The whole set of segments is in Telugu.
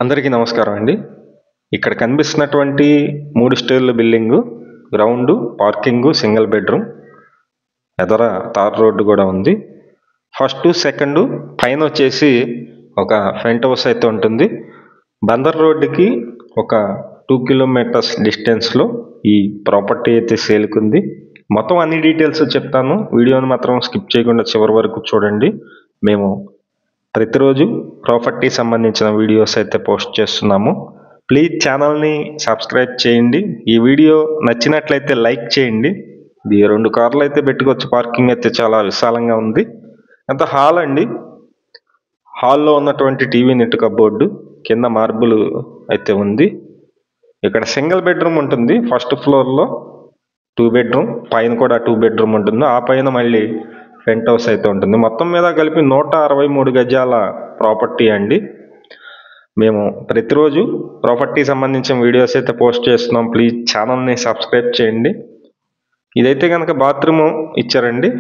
అందరికీ నమస్కారం అండి. ఇక్కడ కనిపిస్తున్నటువంటి 3 స్టేర్ల building, ground, parking, single bedroom, ఎదర తార్ రోడ్డు కూడా ఉంది. ఫస్ట్, సెకండ్ పైన వచ్చేసి ఒక ఫ్రంట్ హౌస్ అయితే ఉంటుంది. బందర్ రోడ్డుకి ఒక 2 కిలోమీటర్స్ డిస్టెన్స్లో ఈ ప్రాపర్టీ అయితే సేల్కుంది. మొత్తం అన్ని డీటెయిల్స్ చెప్తాను. వీడియోని మాత్రం స్కిప్ చేయకుండా చివరి వరకు చూడండి. మేము ప్రతిరోజు ప్రాపర్టీ సంబంధించిన వీడియోస్ అయితే పోస్ట్ చేస్తున్నాము. ప్లీజ్ ఛానల్ని సబ్స్క్రైబ్ చేయండి. ఈ వీడియో నచ్చినట్లయితే లైక్ చేయండి. ఇది 2 కార్లు అయితే పెట్టుకోవచ్చు. పార్కింగ్ అయితే చాలా విశాలంగా ఉంది. అంత హాల్ అండి. హాల్లో ఉన్నటువంటి టీవీ నెట్ కబోర్డు, కింద మార్బుల్ అయితే ఉంది. ఇక్కడ సింగిల్ బెడ్రూమ్ ఉంటుంది. ఫస్ట్ ఫ్లోర్లో 2 బెడ్రూమ్, పైన కూడా 2 బెడ్రూమ్ ఉంటుంది. ఆ పైన మళ్ళీ ఫ్రంట్ హౌస్ అయితే ఉంటుంది. మొత్తం మీద కలిపి 163 గజాల ప్రాపర్టీ అండి. మేము ప్రతిరోజు ప్రాపర్టీ సంబంధించిన వీడియోస్ అయితే పోస్ట్ చేస్తున్నాం. ప్లీజ్ ఛానల్ని సబ్స్క్రైబ్ చేయండి. ఇదైతే కనుక బాత్రూమ్ ఇచ్చారండి.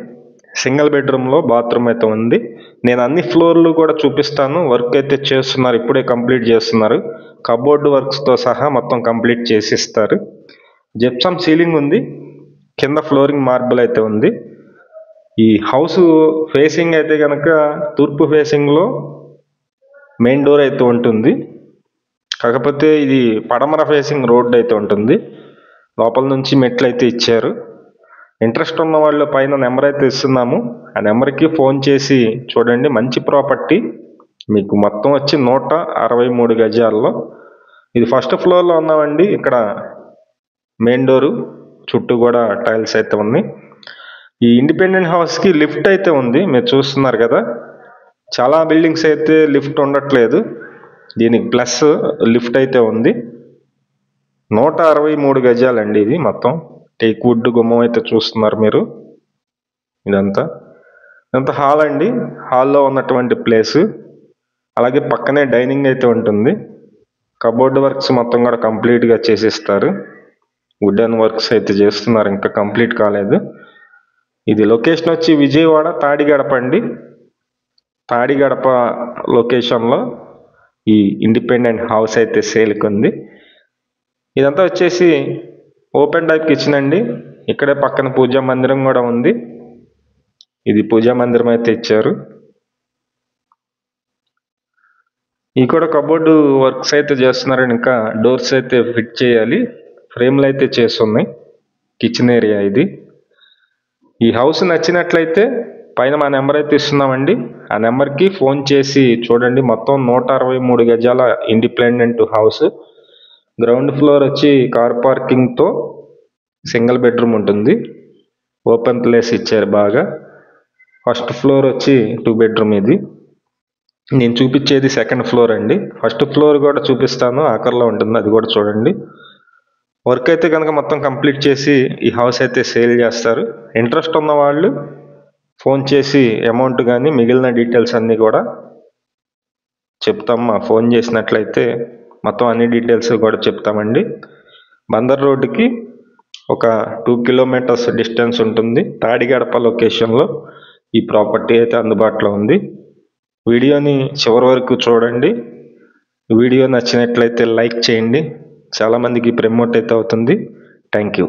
సింగిల్ బెడ్రూమ్లో బాత్రూమ్ అయితే ఉంది. నేను అన్ని ఫ్లోర్లు కూడా చూపిస్తాను. వర్క్ అయితే చేస్తున్నారు, ఇప్పుడే కంప్లీట్ చేస్తున్నారు. కబోర్డు వర్క్స్తో సహా మొత్తం కంప్లీట్ చేసి ఇస్తారు. జిప్సమ్ సీలింగ్ ఉంది. కింద ఫ్లోరింగ్ మార్బుల్ అయితే ఉంది. ఈ హౌస్ ఫేసింగ్ అయితే కనుక తూర్పు ఫేసింగ్లో మెయిన్ డోర్ అయితే ఉంటుంది. కాకపోతే ఇది పడమర ఫేసింగ్ రోడ్ అయితే ఉంటుంది. లోపల నుంచి మెట్లు అయితే ఇచ్చారు. ఇంట్రెస్ట్ ఉన్న వాళ్ళు పైన నెంబర్ అయితే ఇస్తున్నాము. ఆ నెంబర్కి ఫోన్ చేసి చూడండి. మంచి ప్రాపర్టీ. మీకు మొత్తం వచ్చి 163 గజాల్లో. ఇది ఫస్ట్ ఫ్లోర్లో ఉన్నామండి. ఇక్కడ మెయిన్ డోరు చుట్టూ కూడా టైల్స్ అయితే ఉన్నాయి. ఈ ఇండిపెండెంట్ హౌస్కి లిఫ్ట్ అయితే ఉంది. మీరు చూస్తున్నారు కదా, చాలా బిల్డింగ్స్ అయితే లిఫ్ట్ ఉండట్లేదు. దీనికి ప్లస్ లిఫ్ట్ అయితే ఉంది. 163 గజాలండి. ఇది మొత్తం టేక్ వుడ్ గుమ్మం అయితే చూస్తున్నారు మీరు. ఇదంతా హాల్ అండి. హాల్లో ఉన్నటువంటి ప్లేసు, అలాగే పక్కనే డైనింగ్ అయితే ఉంటుంది. కబోర్డ్ వర్క్స్ మొత్తం కూడా కంప్లీట్గా చేసిస్తారు. వుడెన్ వర్క్స్ అయితే చేస్తున్నారు, ఇంకా కంప్లీట్ కాలేదు. ఇది లొకేషన్ వచ్చి విజయవాడ తాడిగడప అండి. తాడిగడప లొకేషన్లో ఈ ఇండిపెండెంట్ హౌస్ అయితే సేల్కుంది. ఇదంతా వచ్చేసి ఓపెన్ టైప్ కిచెన్ అండి. ఇక్కడే పక్కన పూజా మందిరం కూడా ఉంది. ఇది పూజా మందిరం అయితే ఇచ్చారు. ఈ కూడా కబోర్డు వర్క్స్ అయితే చేస్తున్నారండి. ఇంకా డోర్స్ అయితే ఫిట్ చేయాలి. ఫ్రేమ్లు అయితే చేస్తున్నాయి. కిచెన్ ఏరియా ఇది. ఈ హౌస్ నచ్చినట్లయితే పైన మా నెంబర్ అయితే ఇస్తున్నామండి. ఆ నెంబర్కి ఫోన్ చేసి చూడండి. మొత్తం 163 గజాల ఇండిపెండెంట్ హౌస్. గ్రౌండ్ ఫ్లోర్ వచ్చి కార్ పార్కింగ్తో సింగిల్ బెడ్రూమ్ ఉంటుంది. ఓపెన్ ప్లేస్ ఇచ్చారు బాగా. ఫస్ట్ ఫ్లోర్ వచ్చి 2 బెడ్రూమ్. ఇది నేను చూపించేది సెకండ్ ఫ్లోర్ అండి. ఫస్ట్ ఫ్లోర్ కూడా చూపిస్తాను, ఆఖరిలో ఉంటుంది, అది కూడా చూడండి. వర్క్ అయితే కనుక మొత్తం కంప్లీట్ చేసి ఈ హౌస్ అయితే సేల్ చేస్తారు. ఇంట్రెస్ట్ ఉన్న వాళ్ళు ఫోన్ చేసి అమౌంట్ కానీ మిగిలిన డీటెయిల్స్ అన్నీ కూడా చెప్తాం. ఫోన్ చేసినట్లయితే మొత్తం అన్ని డీటెయిల్స్ కూడా చెప్తామండి. బందర్ రోడ్డుకి ఒక 2 కిలోమీటర్స్ డిస్టెన్స్ ఉంటుంది. తాడిగడప లొకేషన్లో ఈ ప్రాపర్టీ అయితే అందుబాటులో ఉంది. వీడియోని చివరి వరకు చూడండి. వీడియో నచ్చినట్లయితే లైక్ చేయండి. చాలామందికి ప్రమోట్ అయితే అవుతుంది. Thank you.